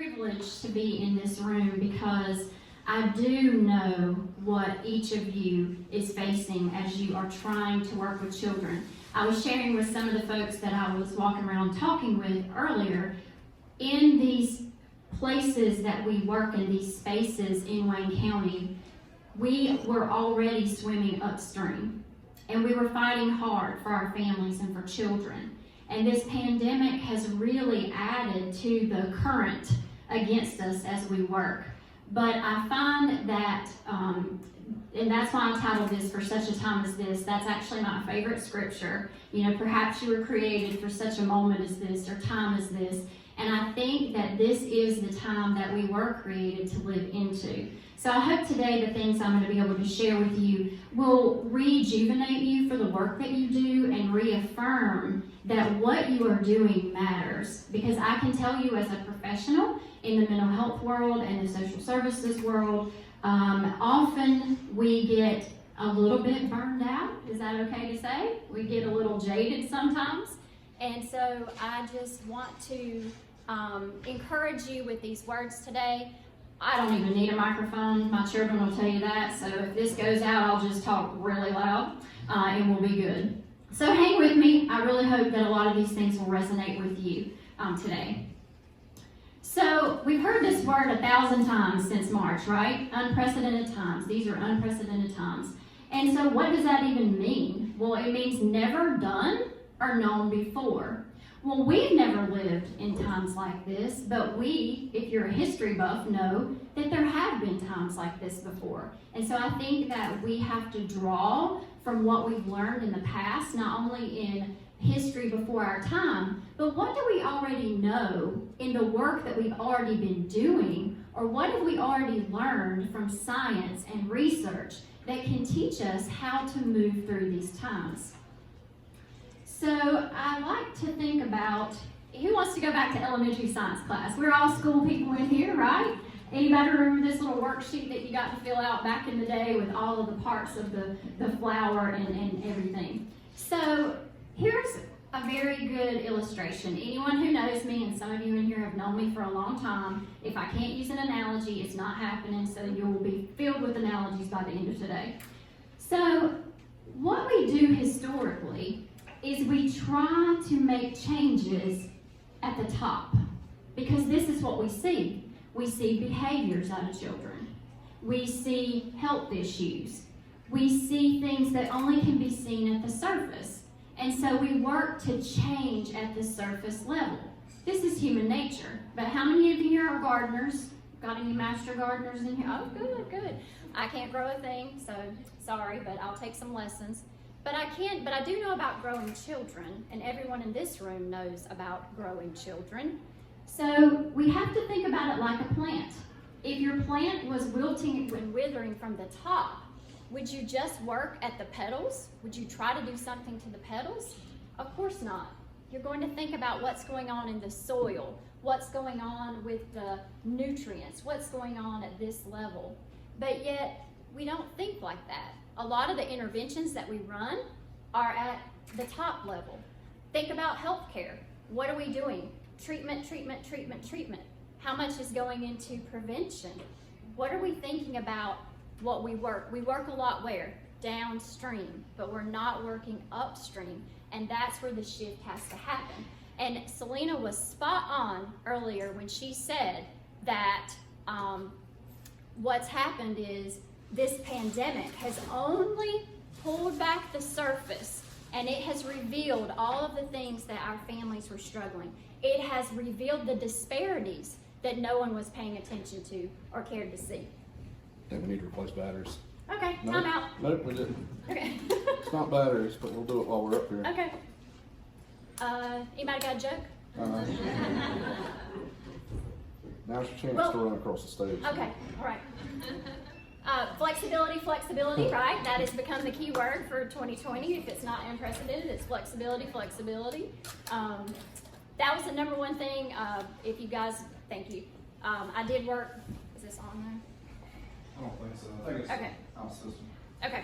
privileged to be in this room because I do know what each of you is facing as you are trying to work with children. I was sharing with some of the folks that I was walking around talking with earlier, in these places that we work in, these spaces in Wayne County, we were already swimming upstream, and we were fighting hard for our families and for children. And this pandemic has really added to the current against us as we work. But I find that, and that's why I titled this For Such a Time as This. That's actually my favorite scripture. You know, perhaps you were created for such a moment as this, or time as this. And I think that this is the time that we were created to live into. So I hope today the things I'm going to be able to share with you will rejuvenate you for the work that you do and reaffirm that what you are doing matters. Because I can tell you as a professional in the mental health world and the social services world, often we get a little bit burned out. Is that okay to say? We get a little jaded sometimes. And so I just want to encourage you with these words today. I don't even need a microphone. My children will tell you that. So if this goes out, I'll just talk really loud and we'll be good. So hang with me. I really hope that a lot of these things will resonate with you today. So we've heard this word 1,000 times since March, right? Unprecedented times. These are unprecedented times. And so what does that even mean? Well, it means never done or known before. Well, we've never lived in times like this, but we, if you're a history buff, know that there have been times like this before. And so I think that we have to draw from what we've learned in the past, not only in history before our time, but what do we already know in the work that we've already been doing, or what have we already learned from science and research that can teach us how to move through these times. So I like to think about, who wants to go back to elementary science class? We're all school people in here, right? Anybody remember this little worksheet that you got to fill out back in the day with all of the parts of the flower and everything? So here's a very good illustration. Anyone who knows me, and some of you in here have known me for a long time, if I can't use an analogy, it's not happening, so you will be filled with analogies by the end of today. So what we do historically is we try to make changes at the top, because this is what we see. We see behaviors out of children. We see health issues. We see things that only can be seen at the surface. And so we work to change at the surface level. This is human nature. But how many of you here are gardeners? Got any master gardeners in here? Oh, good, good. I can't grow a thing, so sorry, but I'll take some lessons. But I do know about growing children, and everyone in this room knows about growing children. So we have to think about it like a plant. If your plant was wilting and withering from the top, would you just work at the petals? Would you try to do something to the petals? Of course not. You're going to think about what's going on in the soil, what's going on with the nutrients, what's going on at this level. But yet, we don't think like that. A lot of the interventions that we run are at the top level. Think about healthcare. What are we doing? Treatment, treatment, treatment, treatment. How much is going into prevention? What are we thinking about what we work? We work a lot where? Downstream, but we're not working upstream. And that's where the shift has to happen. And Selena was spot on earlier when she said that what's happened is this pandemic has only pulled back the surface, and it has revealed all of the things that our families were struggling. It has revealed the disparities that no one was paying attention to or cared to see. I think we need to replace batteries. Okay, time out. Nope, we didn't. Okay. It's not batteries, but we'll do it while we're up here. Okay. Anybody got a joke? Now's your chance to run across the stage. Okay, all right. Flexibility, flexibility, right? That has become the key word for 2020. If it's not unprecedented, it's flexibility, flexibility. That was the number one thing. If you guys, thank you. I did work, is this on there? I don't think so. I think it's okay. out system. Okay.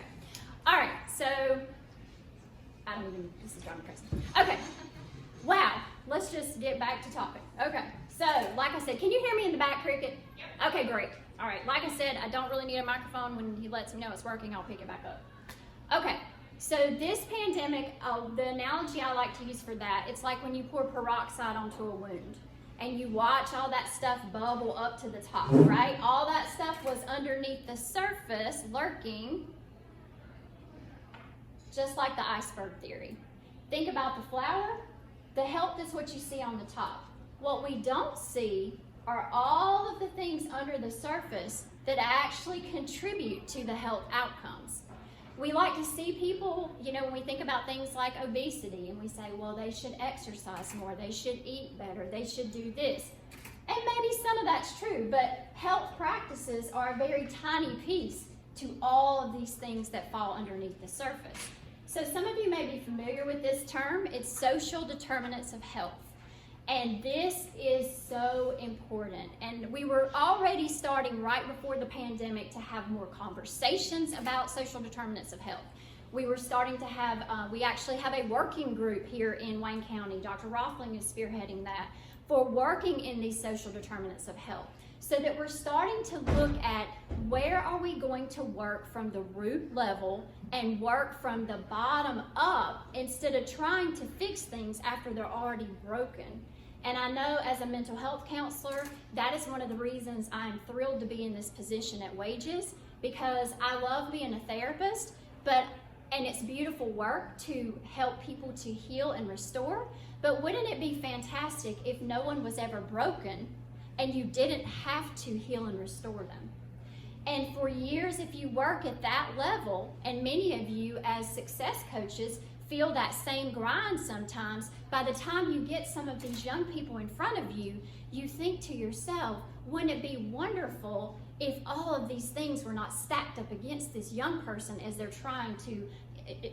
All right, so, I don't even, this is driving me crazy. Okay. Wow. let's just get back to topic. Okay, so like I said, can you hear me in the back, Cricket? Yep. Okay, great. All right, like I said, I don't really need a microphone. When he lets me know it's working, I'll pick it back up. Okay, so this pandemic, the analogy I like to use for that, it's like when you pour peroxide onto a wound and you watch all that stuff bubble up to the top, right? All that stuff was underneath the surface, lurking, just like the iceberg theory. Think about the flower. The health is what you see on the top. What we don't see are all of the things under the surface that actually contribute to the health outcomes. We like to see people, you know, when we think about things like obesity, and we say, well, they should exercise more, they should eat better, they should do this. And maybe some of that's true, but health practices are a very tiny piece to all of these things that fall underneath the surface. So some of you may be familiar with this term. It's social determinants of health. And this is so important. And we were already starting right before the pandemic to have more conversations about social determinants of health. We were starting to have, we actually have a working group here in Wayne County. Dr. Rothling is spearheading that for working in these social determinants of health. So that we're starting to look at where are we going to work from the root level and work from the bottom up instead of trying to fix things after they're already broken. And I know as a mental health counselor, that is one of the reasons I'm thrilled to be in this position at Wages, because I love being a therapist, and it's beautiful work to help people to heal and restore, but wouldn't it be fantastic if no one was ever broken and you didn't have to heal and restore them? And for years, if you work at that level, and many of you as success coaches feel that same grind sometimes, by the time you get some of these young people in front of you, you think to yourself, wouldn't it be wonderful if all of these things were not stacked up against this young person as they're trying to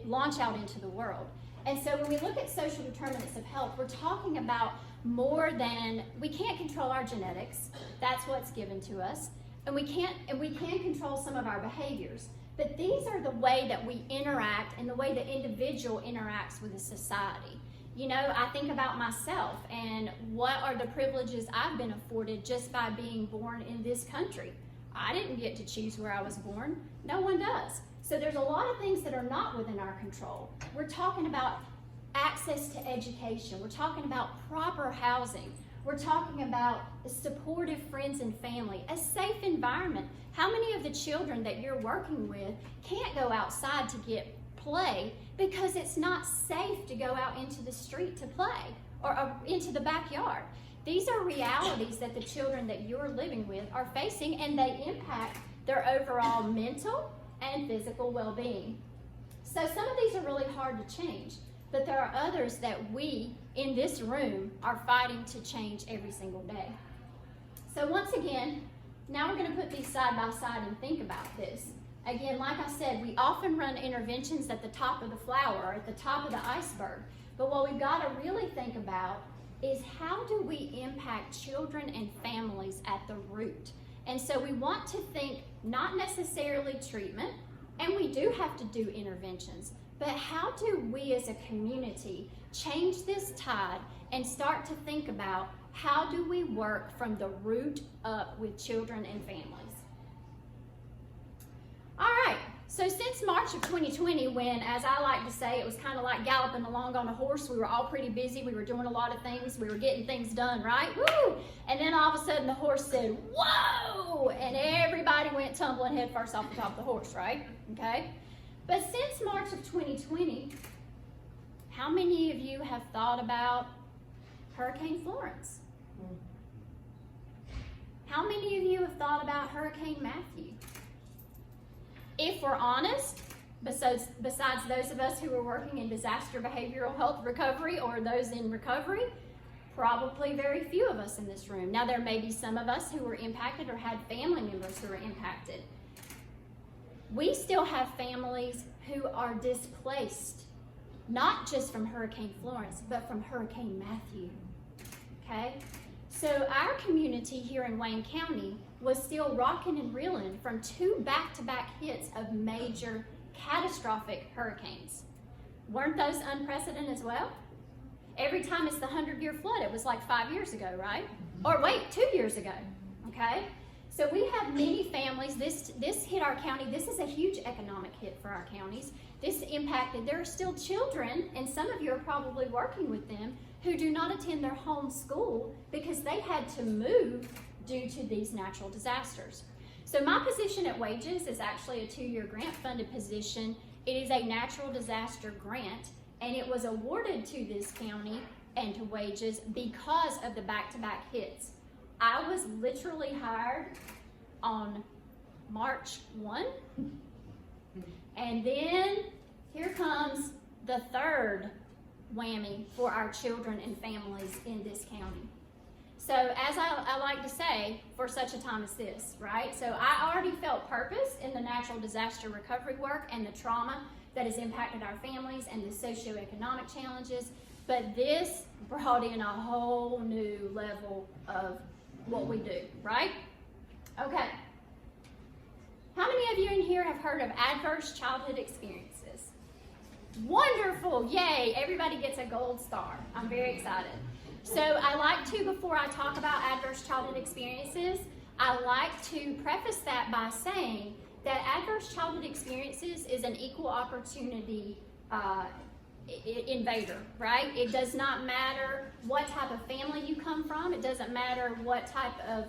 launch out into the world? And so when we look at social determinants of health, we're talking about more than, we can't control our genetics, that's what's given to us, and we can control some of our behaviors. But these are the way that we interact and the way the individual interacts with the society. You know, I think about myself and what are the privileges I've been afforded just by being born in this country. I didn't get to choose where I was born. No one does. So there's a lot of things that are not within our control. We're talking about access to education. We're talking about proper housing. We're talking about supportive friends and family, a safe environment. How many of the children that you're working with can't go outside to get play because it's not safe to go out into the street to play or into the backyard? These are realities that the children that you're living with are facing, and they impact their overall mental and physical well-being. So some of these are really hard to change, but there are others that we in this room are fighting to change every single day. So once again, now we're going to put these side by side and think about this. Again, like I said, we often run interventions at the top of the flower, at the top of the iceberg. But what we've got to really think about is how do we impact children and families at the root? And so we want to think not necessarily treatment, and we do have to do interventions, but how do we as a community change this tide and start to think about how do we work from the root up with children and families? All right, so since March of 2020, when, as I like to say, it was kind of like galloping along on a horse, we were all pretty busy, we were doing a lot of things, we were getting things done, right? Woo! And then all of a sudden the horse said, whoa! And everybody went tumbling head first off the top of the horse, right? Okay? But since March of 2020, how many of you have thought about Hurricane Florence? How many of you have thought about Hurricane Matthew? If we're honest, besides those of us who are working in disaster behavioral health recovery or those in recovery, probably very few of us in this room. Now, there may be some of us who were impacted or had family members who were impacted. We still have families who are displaced, not just from Hurricane Florence, but from Hurricane Matthew, okay? So our community here in Wayne County was still rocking and reeling from 2 back-to-back hits of major catastrophic hurricanes. Weren't those unprecedented as well? Every time it's the 100-year flood, it was like 5 years ago, right? Or wait, 2 years ago, okay? So we have many families. This hit our county. This is a huge economic hit for our counties. This impacted, there are still children, and some of you are probably working with them, who do not attend their home school because they had to move due to these natural disasters. So my position at Wages is actually a 2-year grant-funded position. It is a natural disaster grant, and it was awarded to this county and to Wages because of the back-to-back hits. I was literally hired on March 1, and then here comes the third whammy for our children and families in this county. So as I like to say, for such a time as this, right? So I already felt purpose in the natural disaster recovery work and the trauma that has impacted our families and the socioeconomic challenges, but this brought in a whole new level of what we do, right? Okay. How many of you in here have heard of adverse childhood experiences? Wonderful, yay, everybody gets a gold star. I'm very excited. So I like to, before I talk about adverse childhood experiences, I like to preface that by saying that adverse childhood experiences is an equal opportunity invader, right? It does not matter what type of family you come from. It doesn't matter what type of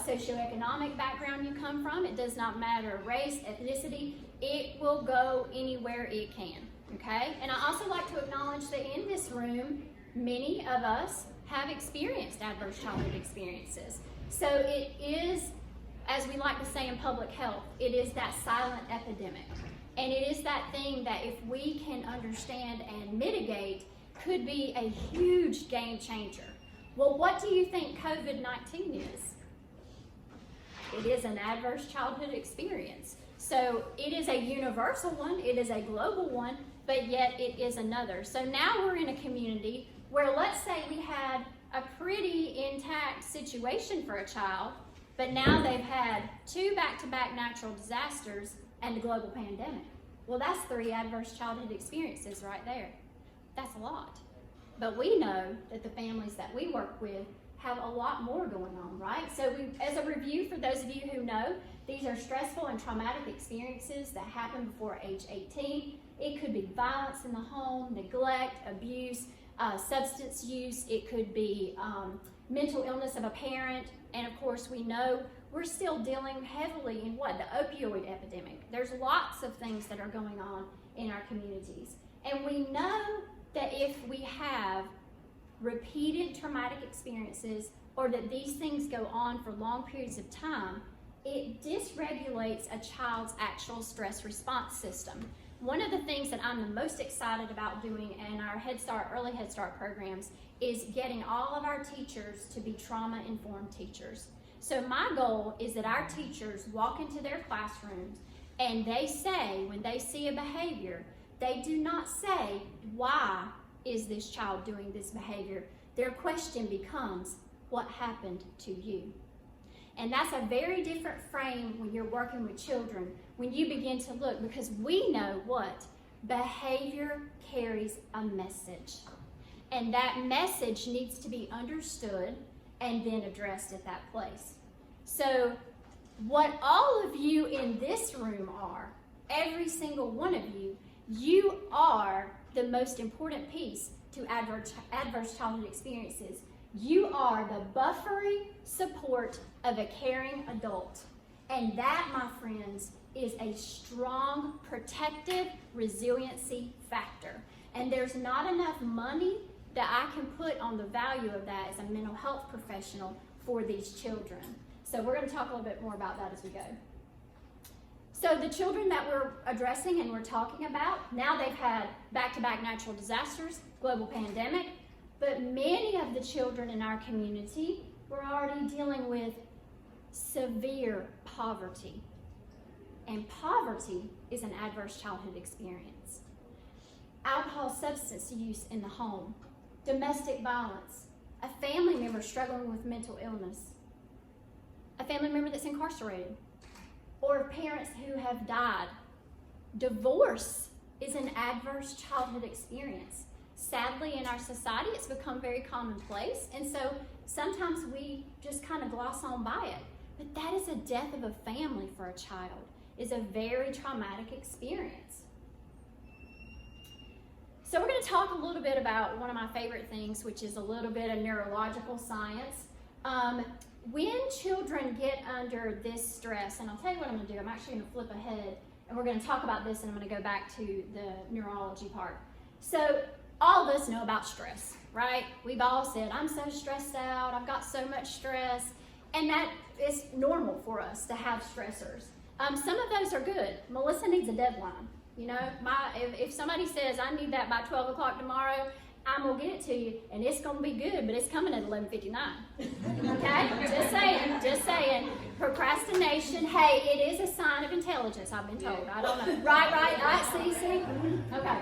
socioeconomic background you come from. It does not matter race, ethnicity. It will go anywhere it can, okay? And I also like to acknowledge that in this room, many of us have experienced adverse childhood experiences. So it is, as we like to say in public health, it is that silent epidemic. And it is that thing that if we can understand and mitigate, could be a huge game changer. Well, what do you think COVID-19 is? It is an adverse childhood experience. So it is a universal one, it is a global one, but yet it is another. So now we're in a community where, let's say we had a pretty intact situation for a child, but now they've had 2 back-to-back natural disasters and a global pandemic. Well, that's 3 adverse childhood experiences right there. That's a lot. But we know that the families that we work with have a lot more going on, right? So as a review, for those of you who know, these are stressful and traumatic experiences that happen before age 18. It could be violence in the home, neglect, abuse, substance use. It could be mental illness of a parent. And of course, we know we're still dealing heavily in what? The opioid epidemic. There's lots of things that are going on in our communities. And we know that if we have repeated traumatic experiences, or that these things go on for long periods of time, it dysregulates a child's actual stress response system. One of the things that I'm the most excited about doing in our Head Start, early Head Start programs is getting all of our teachers to be trauma-informed teachers. So my goal is that our teachers walk into their classrooms and they say, when they see a behavior, they do not say, why is this child doing this behavior? Their question becomes, what happened to you? And that's a very different frame when you're working with children, when you begin to look, because we know what? Behavior carries a message. And that message needs to be understood and then addressed at that place. So what all of you in this room are, every single one of you, you are the most important piece to adverse childhood experiences. You are the buffering support of a caring adult. And that, my friends, is a strong, protective resiliency factor. And there's not enough money that I can put on the value of that as a mental health professional for these children. So we're going to talk a little bit more about that as we go. So the children that we're addressing and we're talking about, now they've had back-to-back natural disasters, global pandemic, but many of the children in our community were already dealing with severe poverty. And poverty is an adverse childhood experience. Alcohol, substance use in the home, domestic violence, a family member struggling with mental illness, a family member that's incarcerated, or parents who have died. Divorce is an adverse childhood experience. Sadly, in our society, it's become very commonplace, and so sometimes we just kind of gloss on by it. But that is a death of a family for a child. It's a very traumatic experience. So we're going to talk a little bit about one of my favorite things, which is a little bit of neurological science. When children get under this stress, and I'll tell you what I'm going to do. I'm actually going to flip ahead, and we're going to talk about this, and I'm going to go back to the neurology part. So all of us know about stress, right? We've all said, I'm so stressed out, I've got so much stress, and that is normal for us to have stressors. Some of those are good. Melissa needs a deadline. You know, if somebody says, I need that by 12 o'clock tomorrow, I'm going to get it to you, and it's going to be good, but it's coming at 11:59. Okay? Just saying. Procrastination, hey, it is a sign of intelligence, I've been told. I don't know. Right, see? Okay.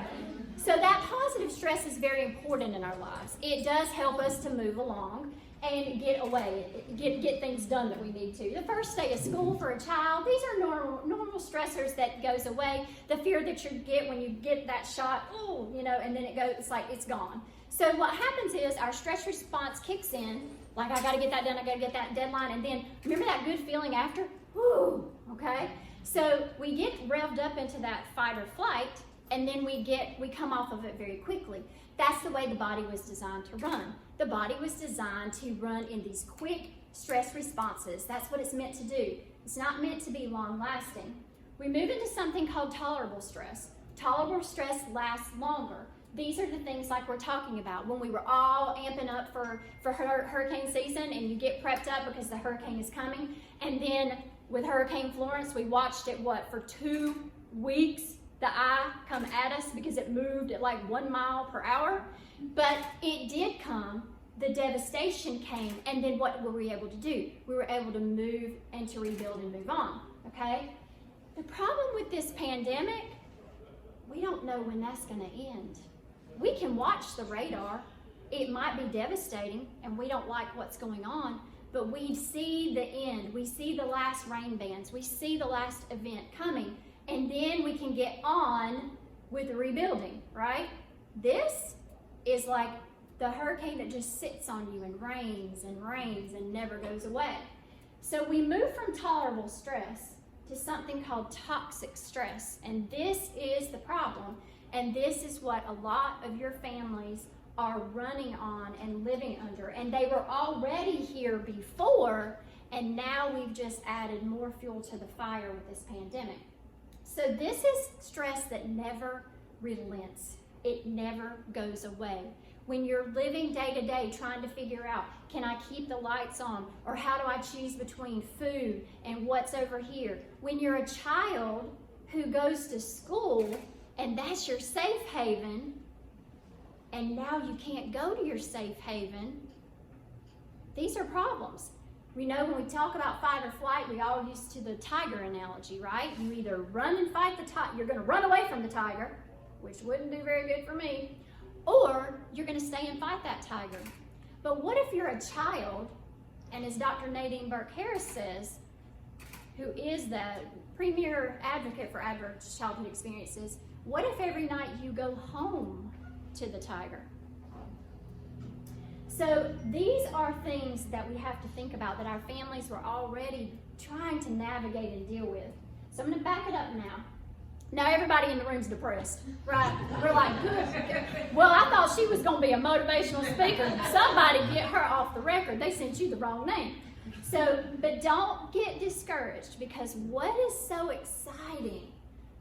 So that positive stress is very important in our lives. It does help us to move along and get away, get things done that we need to. The first day of school for a child, these are normal stressors that goes away. The fear that you get when you get that shot, and then it's like it's gone. So what happens is our stress response kicks in, like I gotta get that done, I gotta get that deadline, and then remember that good feeling after? Woo, okay? So we get revved up into that fight or flight, and then we come off of it very quickly. That's the way the body was designed to run. The body was designed to run in these quick stress responses. That's what it's meant to do. It's not meant to be long lasting. We move into something called tolerable stress. Tolerable stress lasts longer. These are the things like we're talking about when we were all amping up for hurricane season, and you get prepped up because the hurricane is coming. And then with Hurricane Florence, we watched it, for 2 weeks? The eye come at us because it moved at like 1 mile per hour. But it did come, the devastation came, and then what were we able to do? We were able to move and to rebuild and move on, okay? The problem with this pandemic, we don't know when that's gonna end. We can watch the radar. It might be devastating, and we don't like what's going on, but we see the end. We see the last rain bands. We see the last event coming. And then we can get on with the rebuilding, right? This is like the hurricane that just sits on you and rains and never goes away. So we move from tolerable stress to something called toxic stress. And this is the problem. And this is what a lot of your families are running on and living under. And they were already here before, and now we've just added more fuel to the fire with this pandemic. So this is stress that never relents. It never goes away. When you're living day to day trying to figure out, can I keep the lights on? Or how do I choose between food and what's over here? When you're a child who goes to school and that's your safe haven, and now you can't go to your safe haven, these are problems. We know when we talk about fight or flight, we all used to the tiger analogy, right? You either run and fight the tiger, you're going to run away from the tiger, which wouldn't do very good for me, or you're going to stay and fight that tiger. But what if you're a child, and as Dr. Nadine Burke-Harris says, who is the premier advocate for adverse childhood experiences, what if every night you go home to the tiger? So these are things that we have to think about that our families were already trying to navigate and deal with. So I'm going to back it up now. Now everybody in the room's depressed, right? We're like, good. Well, I thought she was going to be a motivational speaker. Somebody get her off the record. They sent you the wrong name. So, but don't get discouraged, because what is so exciting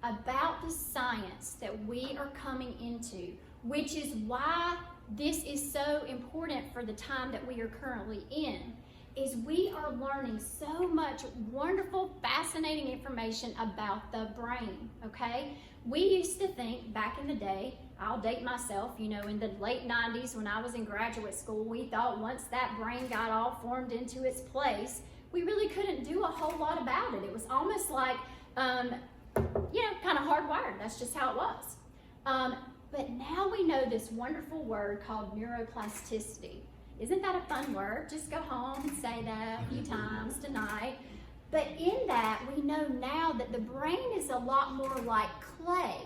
about the science that we are coming into, which is why this is so important for the time that we are currently in, is we are learning so much wonderful, fascinating information about the brain, okay? We used to think back in the day, I'll date myself, in the late 90s when I was in graduate school, we thought once that brain got all formed into its place, we really couldn't do a whole lot about it. It was almost like, kind of hardwired. That's just how it was. But now we know this wonderful word called neuroplasticity. Isn't that a fun word? Just go home and say that a few times tonight. But in that, we know now that the brain is a lot more like clay.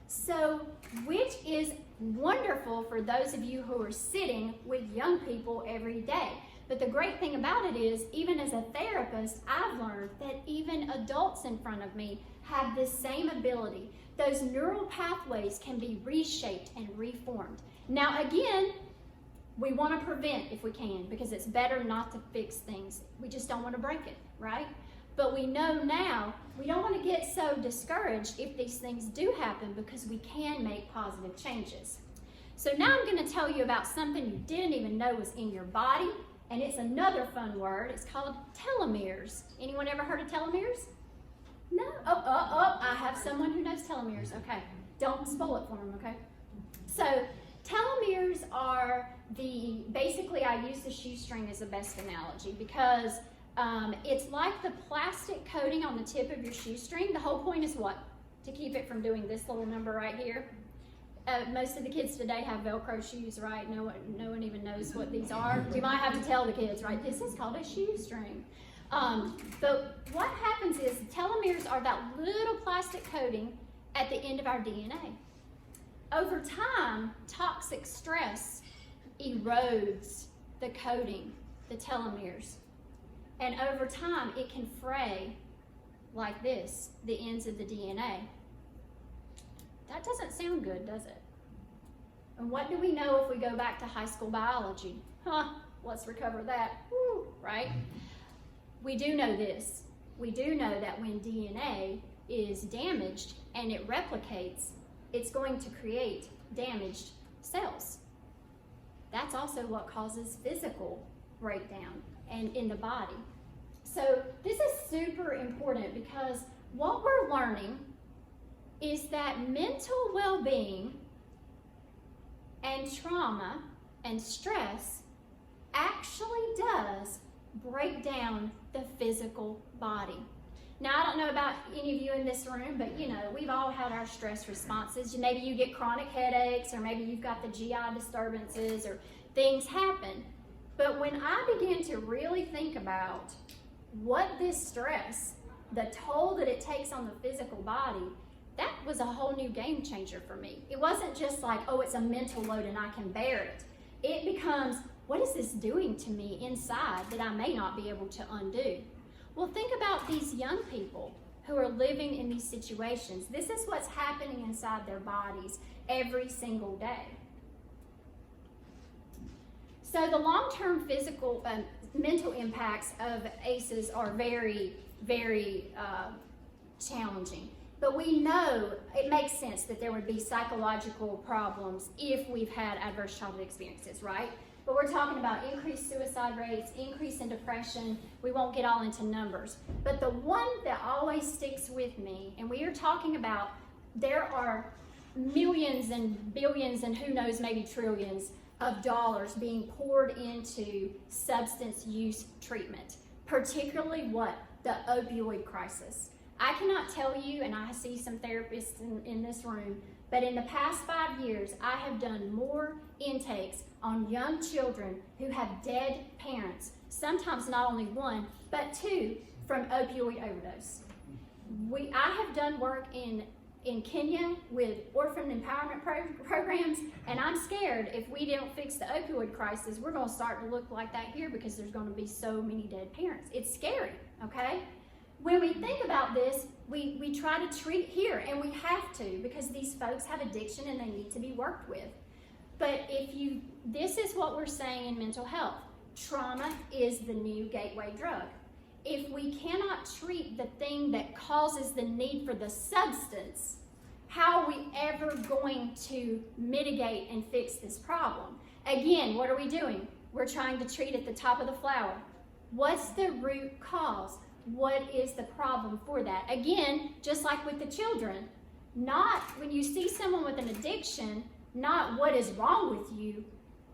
So, which is wonderful for those of you who are sitting with young people every day. But the great thing about it is, even as a therapist, I've learned that even adults in front of me have this same ability. Those neural pathways can be reshaped and reformed. Now, again, we want to prevent if we can, because it's better not to fix things. We just don't want to break it, right? But we know now we don't want to get so discouraged if these things do happen, because we can make positive changes. So now I'm going to tell you about something you didn't even know was in your body, and it's another fun word. It's called telomeres. Anyone ever heard of telomeres? No? Oh, I have someone who knows telomeres. Okay, don't spoil it for them, okay? So telomeres are basically I use the shoestring as the best analogy, because it's like the plastic coating on the tip of your shoestring. The whole point is what? To keep it from doing this little number right here. Most of the kids today have Velcro shoes, right? No one even knows what these are. You might have to tell the kids, right? This is called a shoestring. But what happens is telomeres are that little plastic coating at the end of our DNA. Over time, toxic stress erodes the coating, the telomeres. And over time, it can fray like this, the ends of the DNA. That doesn't sound good, does it? And what do we know if we go back to high school biology? Let's recover that, right? We do know this. We do know that when DNA is damaged and it replicates, it's going to create damaged cells. That's also what causes physical breakdown and in the body. So this is super important, because what we're learning is that mental well-being and trauma and stress actually does break down the physical body. Now, I don't know about any of you in this room, but we've all had our stress responses. Maybe you get chronic headaches, or maybe you've got the GI disturbances, or things happen. But when I began to really think about what this stress, the toll that it takes on the physical body, that was a whole new game changer for me. It wasn't just like, oh, it's a mental load and I can bear it. It becomes, what is this doing to me inside that I may not be able to undo? Well, think about these young people who are living in these situations. This is what's happening inside their bodies every single day. So the long-term physical, mental impacts of ACEs are very, very challenging. But we know it makes sense that there would be psychological problems if we've had adverse childhood experiences, right? But we're talking about increased suicide rates, increase in depression. We won't get all into numbers. But the one that always sticks with me, and we are talking about, there are millions and billions and who knows, maybe trillions of dollars being poured into substance use treatment, particularly what? The opioid crisis. I cannot tell you, and I see some therapists in this room, but in the past 5 years, I have done more intakes on young children who have dead parents, sometimes not only one, but two, from opioid overdose. I have done work in Kenya with orphan empowerment programs, and I'm scared if we don't fix the opioid crisis, we're going to start to look like that here, because there's going to be so many dead parents. It's scary, okay? When we think about this, we try to treat here, and we have to, because these folks have addiction and they need to be worked with. But this is what we're saying in mental health. Trauma is the new gateway drug. If we cannot treat the thing that causes the need for the substance, how are we ever going to mitigate and fix this problem? Again, what are we doing? We're trying to treat at the top of the flower. What's the root cause? What is the problem for that? Again, just like with the children, not when you see someone with an addiction, not what is wrong with you,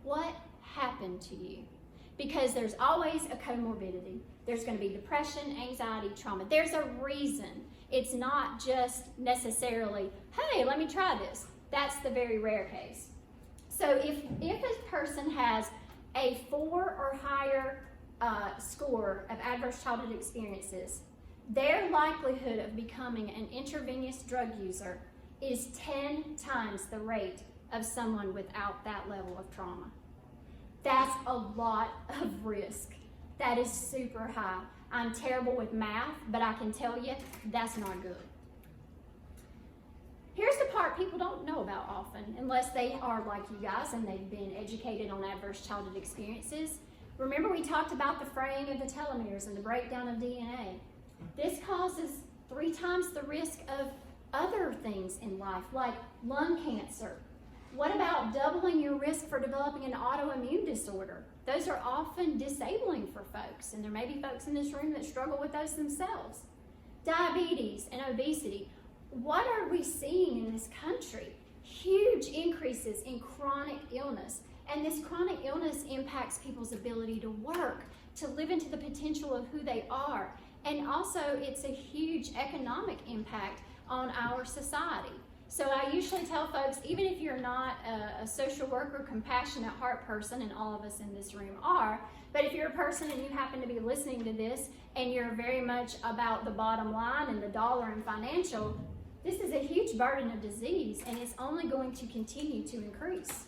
what happened to you? Because there's always a comorbidity. There's going to be depression, anxiety, trauma. There's a reason. It's not just necessarily, hey, let me try this. That's the very rare case. So if a person has a 4 or higher score of adverse childhood experiences, their likelihood of becoming an intravenous drug user is 10 times the rate of someone without that level of trauma. That's a lot of risk. That is super high. I'm terrible with math, but I can tell you that's not good. Here's the part people don't know about often, unless they are like you guys and they've been educated on adverse childhood experiences. Remember we talked about the fraying of the telomeres and the breakdown of DNA. This causes 3 times the risk of other things in life, like lung cancer. What about doubling your risk for developing an autoimmune disorder? Those are often disabling for folks, and there may be folks in this room that struggle with those themselves. Diabetes and obesity. What are we seeing in this country? Huge increases in chronic illness, and this chronic illness impacts people's ability to work, to live into the potential of who they are, and also it's a huge economic impact on our society. So I usually tell folks, even if you're not a social worker, compassionate heart person, and all of us in this room are, but if you're a person and you happen to be listening to this and you're very much about the bottom line and the dollar and financial, this is a huge burden of disease, and it's only going to continue to increase.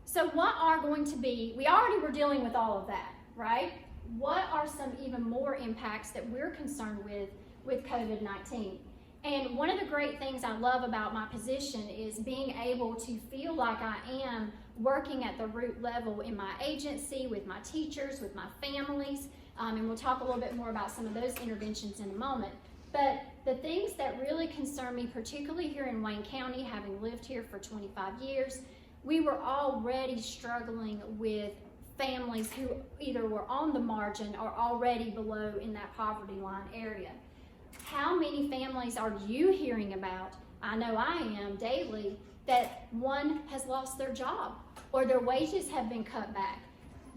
So what are going to be, we already were dealing with all of that, right? What are some even more impacts that we're concerned with COVID-19? And one of the great things I love about my position is being able to feel like I am working at the root level in my agency, with my teachers, with my families, and we'll talk a little bit more about some of those interventions in a moment. But the things that really concern me, particularly here in Wayne County, having lived here for 25 years, we were already struggling with families who either were on the margin or already below in that poverty line area. How many families are you hearing about? I know I am daily, that one has lost their job or their wages have been cut back.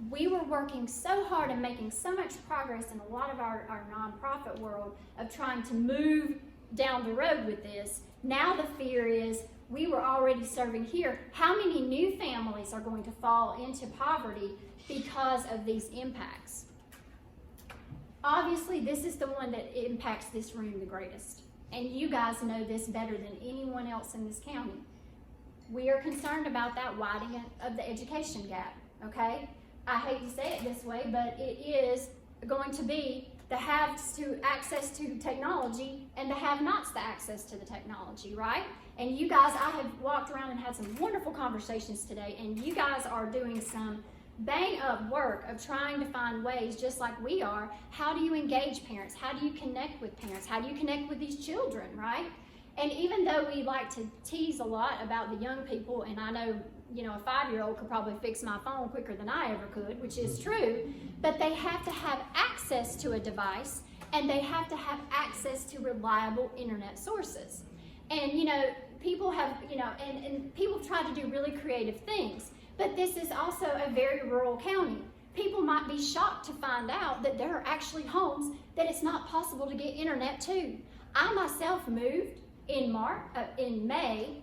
We were working so hard and making so much progress in a lot of our nonprofit world of trying to move down the road with this. Now the fear is we were already serving here. How many new families are going to fall into poverty because of these impacts? Obviously, this is the one that impacts this room the greatest. And you guys know this better than anyone else in this county. We are concerned about that widening of the education gap, okay? I hate to say it this way, but it is going to be the haves to access to technology and the have-nots to access to the technology, right? And you guys, I have walked around and had some wonderful conversations today, and you guys are doing some bang up work of trying to find ways, just like we are. How do you engage parents? How do you connect with parents? How do you connect with these children, right? And even though we like to tease a lot about the young people, and I know, you know, a 5-year-old could probably fix my phone quicker than I ever could, which is true, but they have to have access to a device, and they have to have access to reliable internet sources. And, you know, people have, you know, and people try to do really creative things. But this is also a very rural county. People might be shocked to find out that there are actually homes that it's not possible to get internet to. I myself moved in May.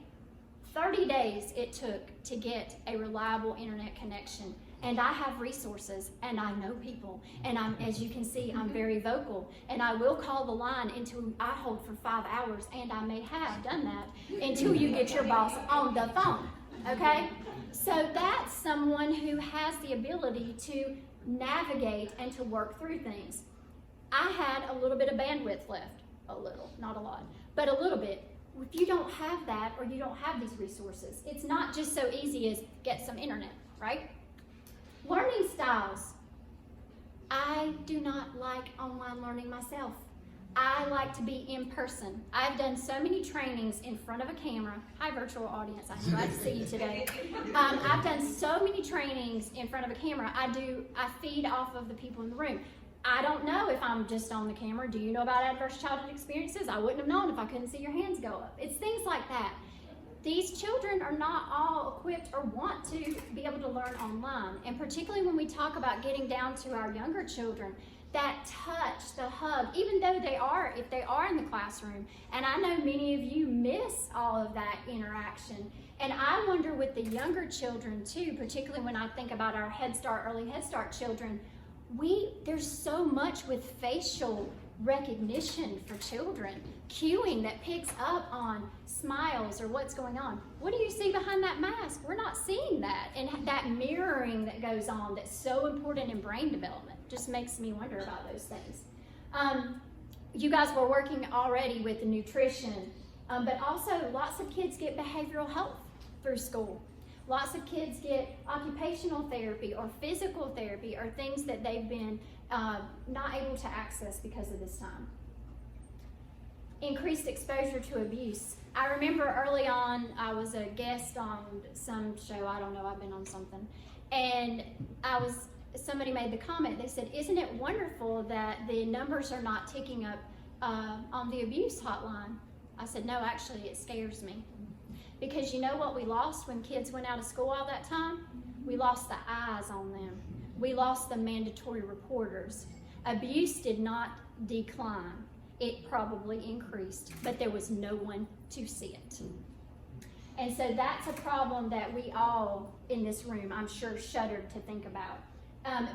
30 days it took to get a reliable internet connection. And I have resources, and I know people, and as you can see, I'm very vocal, and I will call the line until I hold for 5 hours, and I may have done that until you get your boss on the phone, okay? So that's someone who has the ability to navigate and to work through things. I had a little bit of bandwidth left, a little, not a lot, but a little bit. If you don't have that, or you don't have these resources, it's not just so easy as get some internet, right? Learning styles. I do not like online learning myself. I like to be in person. I've done so many trainings in front of a camera. Hi, virtual audience. I'm glad to see you today. I've done so many trainings in front of a camera. I feed off of the people in the room. I don't know if I'm just on the camera. Do you know about adverse childhood experiences? I wouldn't have known if I couldn't see your hands go up. It's things like that. These children are not all equipped or want to be able to learn online. And particularly when we talk about getting down to our younger children, that touch, the hug, even though if they are in the classroom, and I know many of you miss all of that interaction. And I wonder with the younger children too, particularly when I think about our Head Start, early Head Start children, there's so much with facial recognition for children, cueing that picks up on smiles or what's going on. What do you see behind that mask? We're not seeing that. And that mirroring that goes on that's so important in brain development just makes me wonder about those things. You guys were working already with the nutrition, but also lots of kids get behavioral health through school. Lots of kids get occupational therapy or physical therapy or things that they've been not able to access because of this time. Increased exposure to abuse. I remember early on, I was a guest on some show, I don't know, I've been on something, and somebody made the comment, they said, isn't it wonderful that the numbers are not ticking up on the abuse hotline? I said, no, actually it scares me. Because you know what we lost when kids went out of school all that time? We lost the eyes on them. We lost the mandatory reporters. Abuse did not decline. It probably increased, but there was no one to see it. And so that's a problem that we all in this room, I'm sure, shuddered to think about.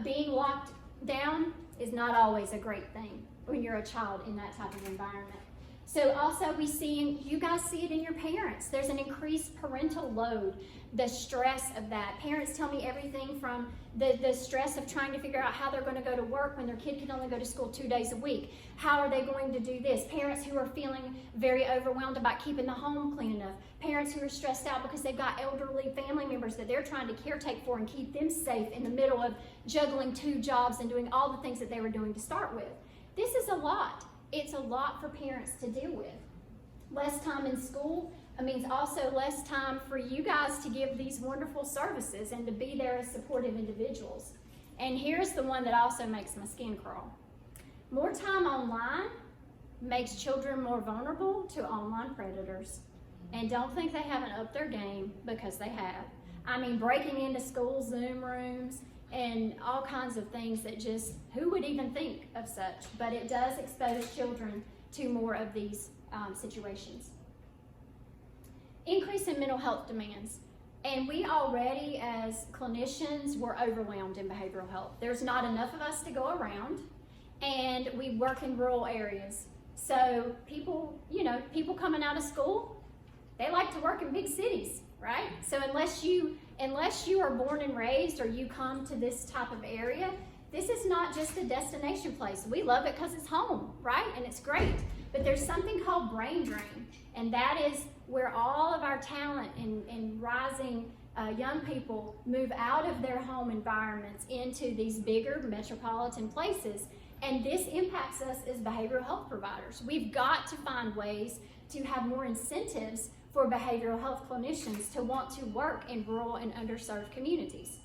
Being locked down is not always a great thing when you're a child in that type of environment. So also you guys see it in your parents. There's an increased parental load, the stress of that. Parents tell me everything from the stress of trying to figure out how they're going to go to work when their kid can only go to school 2 days a week. How are they going to do this? Parents who are feeling very overwhelmed about keeping the home clean enough. Parents who are stressed out because they've got elderly family members that they're trying to caretake for and keep them safe in the middle of juggling 2 jobs and doing all the things that they were doing to start with. This is a lot. It's a lot for parents to deal with. Less time in school means also less time for you guys to give these wonderful services and to be there as supportive individuals. And here's the one that also makes my skin crawl. More time online makes children more vulnerable to online predators. And don't think they haven't upped their game, because they have. I mean, breaking into school Zoom rooms and all kinds of things that just, who would even think of such? But it does expose children to more of these situations. Increase in mental health demands. And we already, as clinicians, were overwhelmed in behavioral health. There's not enough of us to go around, and we work in rural areas. So people coming out of school, they like to work in big cities, right? So unless you are born and raised, or you come to this type of area, this is not just a destination place. We love it because it's home, right? And it's great. But there's something called brain drain, and that is where all of our talent and rising young people move out of their home environments into these bigger metropolitan places. And this impacts us as behavioral health providers. We've got to find ways to have more incentives for behavioral health clinicians to want to work in rural and underserved communities.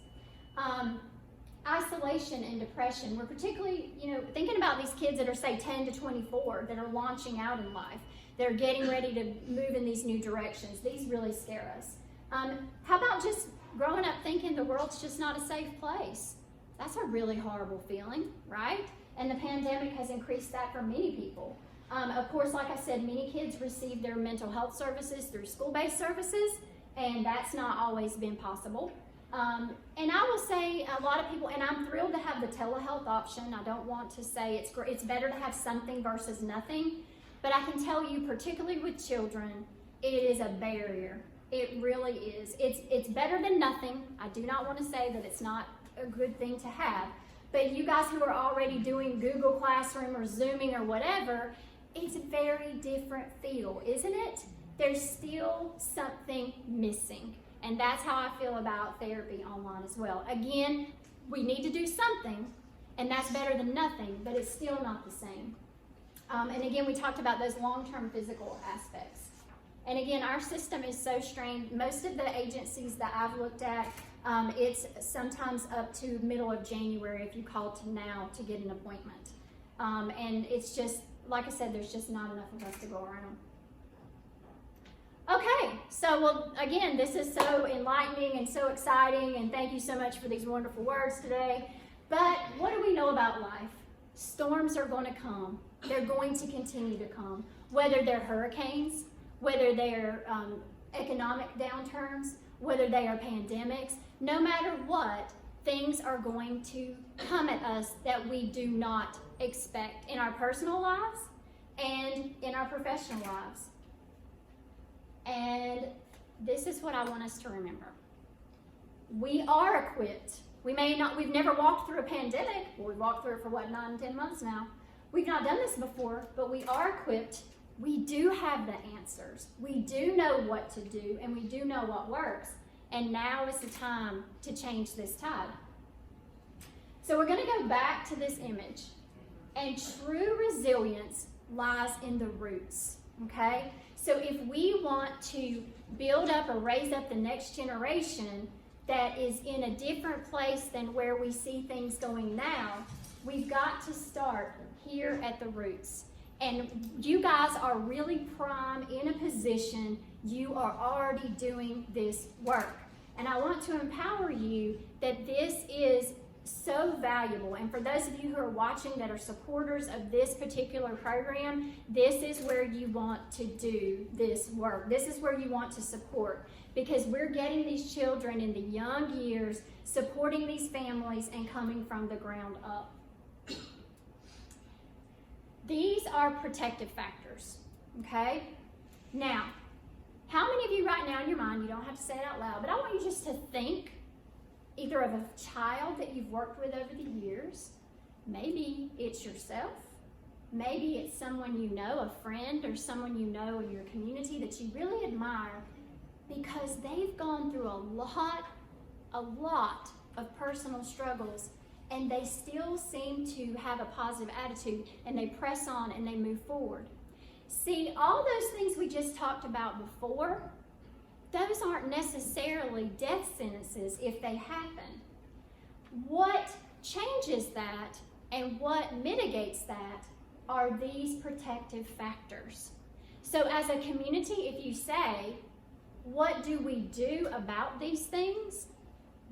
Isolation and depression. We're particularly, thinking about these kids that are, say, 10 to 24 that are launching out in life. They're getting ready to move in these new directions. These really scare us. How about just growing up thinking the world's just not a safe place? That's a really horrible feeling, right? And the pandemic has increased that for many people. Of course, like I said, many kids receive their mental health services through school-based services, and that's not always been possible. And I will say a lot of people, and I'm thrilled to have the telehealth option. I don't want to say it's better to have something versus nothing, but I can tell you, particularly with children, it is a barrier. It really is. It's better than nothing. I do not want to say that it's not a good thing to have, but you guys who are already doing Google Classroom or Zooming or whatever, it's a very different feel, isn't it? There's still something missing. And that's how I feel about therapy online as well. Again, we need to do something, and that's better than nothing, but it's still not the same. And again, we talked about those long-term physical aspects. And again, our system is so strained. Most of the agencies that I've looked at, it's sometimes up to middle of January if you call to now to get an appointment. And it's just, like I said, there's just not enough of us to go around. Okay, so well, again, this is so enlightening and so exciting, and thank you so much for these wonderful words today. But what do we know about life? Storms are going to come. They're going to continue to come, whether they're hurricanes, whether they're economic downturns, whether they are pandemics. No matter what, things are going to come at us that we do not expect in our personal lives and in our professional lives. And this is what I want us to remember. We are equipped. We've never walked through a pandemic. Well, we've walked through it for 9, 10 months now. We've not done this before, but we are equipped. We do have the answers. We do know what to do, and we do know what works. And now is the time to change this tide. So we're going to go back to this image. And true resilience lies in the roots, okay? So if we want to build up or raise up the next generation that is in a different place than where we see things going now, we've got to start here at the roots. And you guys are really prime in a position. You are already doing this work. And I want to empower you that this is so valuable. And for those of you who are watching that are supporters of this particular program, this is where you want to do this work. This is where you want to support, because we're getting these children in the young years, supporting these families and coming from the ground up. These are protective factors, okay? Now, how many of you right now in your mind, you don't have to say it out loud, but I want you just to think either of a child that you've worked with over the years. Maybe it's yourself. Maybe it's someone you know, a friend or someone you know in your community that you really admire because they've gone through a lot of personal struggles, and they still seem to have a positive attitude, and they press on and they move forward. See, all those things we just talked about before, those aren't necessarily death sentences if they happen. What changes that and what mitigates that are these protective factors. So as a community, if you say, what do we do about these things?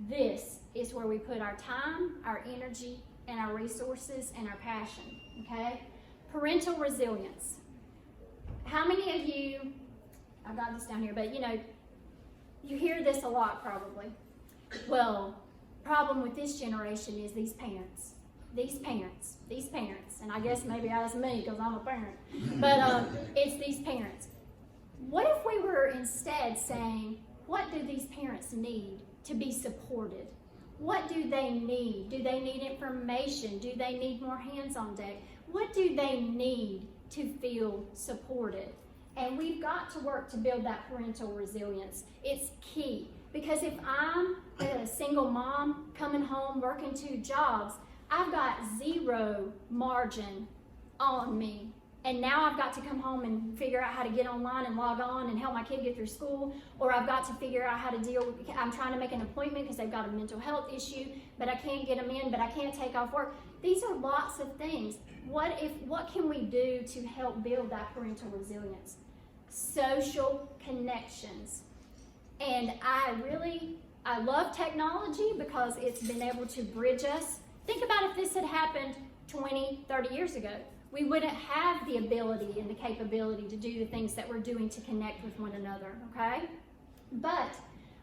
This is where we put our time, our energy, and our resources and our passion, okay? Parental resilience. How many of you, I've got this down here, but you hear this a lot probably. Well, problem with this generation is these parents, and I guess maybe that's me because I'm a parent, but it's these parents. What if we were instead saying, what do these parents need to be supported? What do they need? Do they need information? Do they need more hands on deck? What do they need to feel supported? And we've got to work to build that parental resilience. It's key, because if I'm a single mom coming home working 2 jobs, I've got 0 margin on me. And now I've got to come home and figure out how to get online and log on and help my kid get through school, or I've got to figure out how to deal with, I'm trying to make an appointment because they've got a mental health issue, but I can't get them in, but I can't take off work. These are lots of things. What can we do to help build that parental resilience? Social connections. And I love technology because it's been able to bridge us. Think about if this had happened 20, 30 years ago. We wouldn't have the ability and the capability to do the things that we're doing to connect with one another, okay? But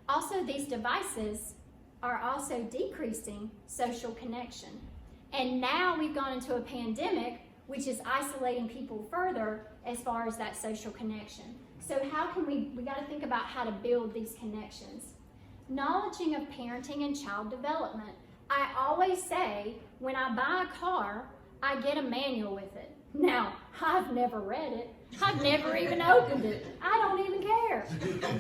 also these devices are also decreasing social connection. And now we've gone into a pandemic, which is isolating people further as far as that social connection. So how can we got to think about how to build these connections. Knowledging of parenting and child development. I always say, when I buy a car, I get a manual with it. Now, I've never read it. I've never even opened it. I don't even care.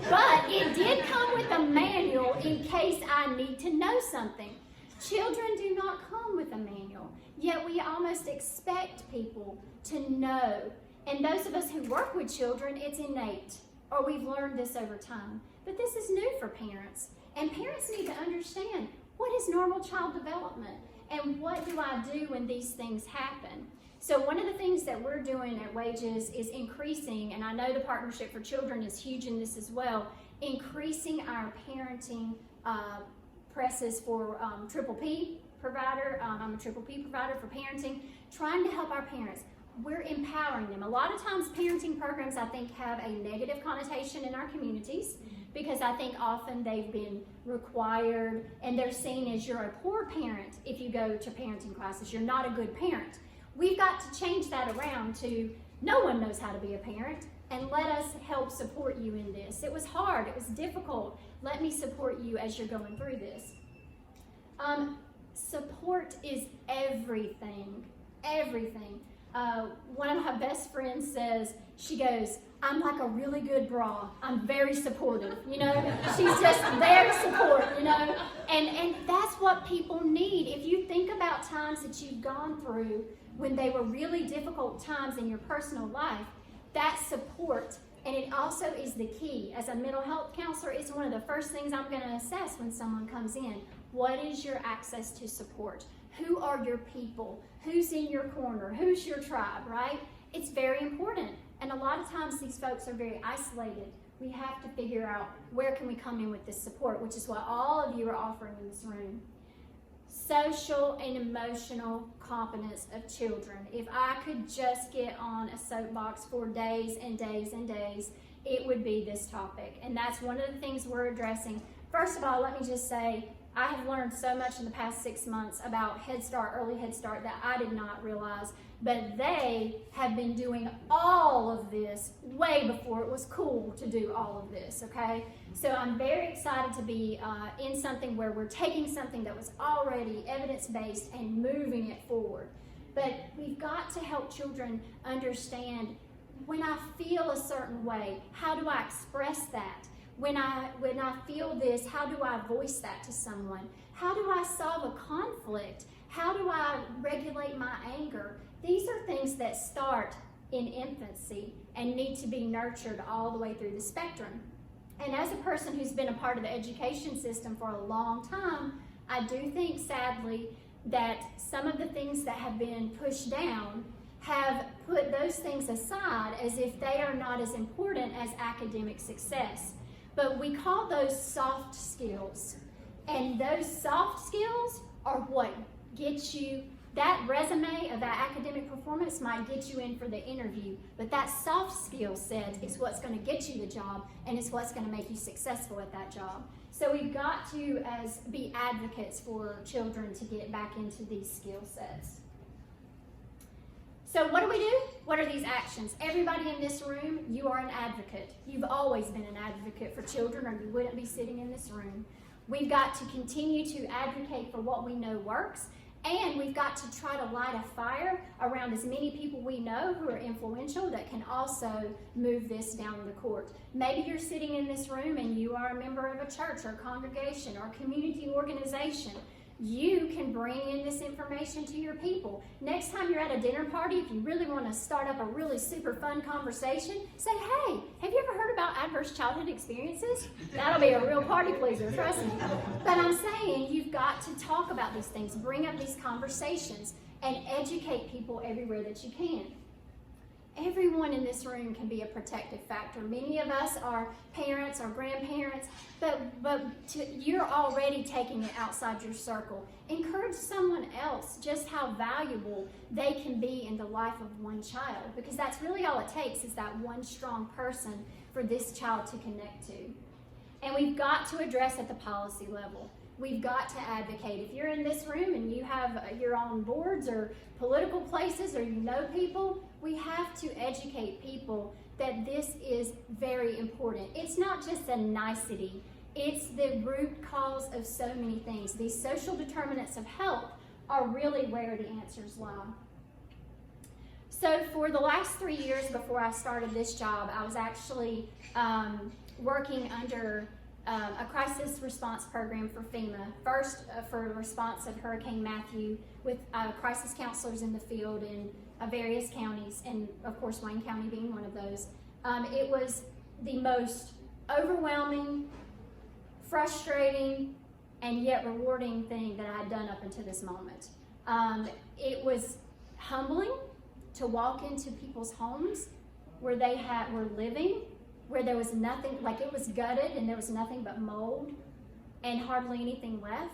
But it did come with a manual in case I need to know something. Children do not come with a manual, yet we almost expect people to know. And those of us who work with children, it's innate, or we've learned this over time. But this is new for parents. And parents need to understand, what is normal child development? And what do I do when these things happen? So one of the things that we're doing at Wages is increasing, and I know the Partnership for Children is huge in this as well, increasing our parenting presses for Triple P provider. I'm a Triple P provider for parenting, trying to help our parents. We're empowering them. A lot of times parenting programs, I think, have a negative connotation in our communities, because I think often they've been required and they're seen as you're a poor parent if you go to parenting classes. You're not a good parent. we've got to change that around to no one knows how to be a parent, and let us help support you in this. It was hard, it was difficult. Let me support you as you're going through this. Support is everything, everything. One of my best friends says, she goes, I'm like a really good bra. I'm very supportive, you know? She's just there to support, you know? And that's what people need. If you think about times that you've gone through when they were really difficult times in your personal life, that support, and it also is the key. As a mental health counselor, it's one of the first things I'm going to assess when someone comes in. What is your access to support? Who are your people? Who's in your corner? Who's your tribe, right? It's very important. And a lot of times these folks are very isolated. We have to figure out where can we come in with this support, which is what all of you are offering in this room. Social and emotional competence of children. If I could just get on a soapbox for days and days and days, it would be this topic. And that's one of the things we're addressing. First of all, let me just say, I have learned so much in the past 6 months about Head Start, early Head Start, that I did not realize. But they have been doing all of this way before it was cool to do all of this, okay? So I'm very excited to be in something where we're taking something that was already evidence-based and moving it forward. But we've got to help children understand, when I feel a certain way, how do I express that? When I feel this, how do I voice that to someone? How do I solve a conflict? How do I regulate my anger? These are things that start in infancy and need to be nurtured all the way through the spectrum. And as a person who's been a part of the education system for a long time, I do think, sadly, that some of the things that have been pushed down have put those things aside as if they are not as important as academic success. But we call those soft skills. And those soft skills are what gets you, that resume of that academic performance might get you in for the interview, but that soft skill set is what's going to get you the job, and it's what's going to make you successful at that job. So we've got to be advocates for children to get back into these skill sets. So what do we do? What are these actions? Everybody in this room, you are an advocate. You've always been an advocate for children, or you wouldn't be sitting in this room. We've got to continue to advocate for what we know works, and we've got to try to light a fire around as many people we know who are influential that can also move this down the court. Maybe you're sitting in this room and you are a member of a church or congregation or community organization. You can bring in this information to your people. Next time you're at a dinner party, if you really want to start up a really super fun conversation, say, hey, have you ever heard about adverse childhood experiences? That'll be a real party pleaser, trust me. But I'm saying you've got to talk about these things, bring up these conversations, and educate people everywhere that you can. Everyone in this room can be a protective factor. Many of us are parents or grandparents, but you're already taking it outside your circle. Encourage someone else just how valuable they can be in the life of one child, because that's really all it takes, is that one strong person for this child to connect to. And we've got to address at the policy level. We've got to advocate. If you're in this room and you're on boards or political places, or you know people, we have to educate people that this is very important. It's not just a nicety. It's the root cause of so many things. These social determinants of health are really where the answers lie. So for the last 3 years before I started this job, I was actually working under a crisis response program for FEMA. First, for response of Hurricane Matthew, with crisis counselors in the field in various counties, and of course Wayne County being one of those. It was the most overwhelming, frustrating, and yet rewarding thing that I had done up until this moment. It was humbling to walk into people's homes where they were living, where there was nothing, like it was gutted and there was nothing but mold and hardly anything left.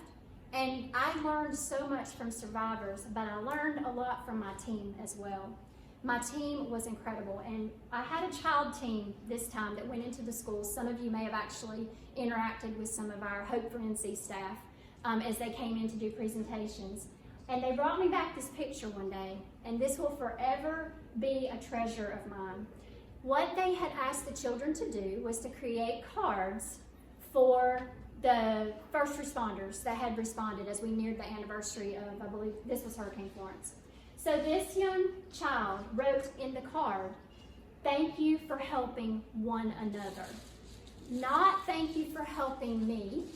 And I learned so much from survivors, but I learned a lot from my team as well. My team was incredible, and I had a child team this time that went into the schools. Some of you may have actually interacted with some of our Hope for NC staff as they came in to do presentations. And they brought me back this picture one day, and this will forever be a treasure of mine. What they had asked the children to do was to create cards for the first responders that had responded as we neared the anniversary of, I believe, this was Hurricane Florence. So this young child wrote in the card, "Thank you for helping one another." Not thank you for helping me,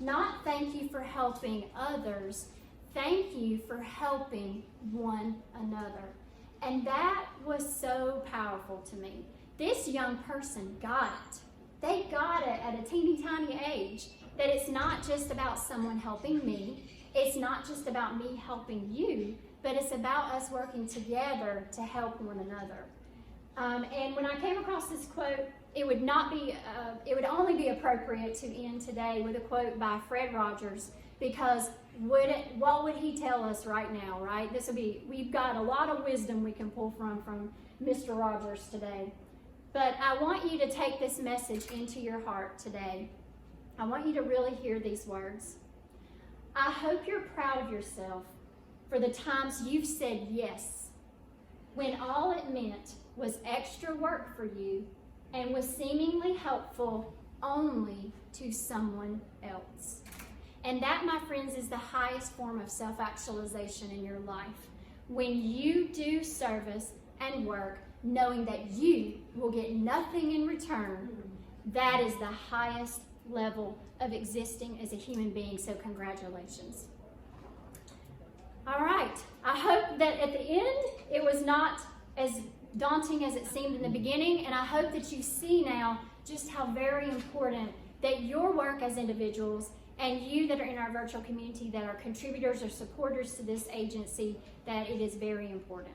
not thank you for helping others, thank you for helping one another. And that was so powerful to me. This young person got it. They got it at a teeny tiny age, that it's not just about someone helping me, it's not just about me helping you, but it's about us working together to help one another. And when I came across this quote, it would only be appropriate to end today with a quote by Fred Rogers, because what would he tell us right now, right? We've got a lot of wisdom we can pull from Mr. Rogers today. But I want you to take this message into your heart today. I want you to really hear these words. I hope you're proud of yourself for the times you've said yes, when all it meant was extra work for you and was seemingly helpful only to someone else. And that, my friends, is the highest form of self-actualization in your life. When you do service and work knowing that you will get nothing in return, that is the highest level of existing as a human being, so congratulations. All right, I hope that at the end it was not as daunting as it seemed in the beginning, and I hope that you see now just how very important that your work as individuals and you that are in our virtual community that are contributors or supporters to this agency, that it is very important.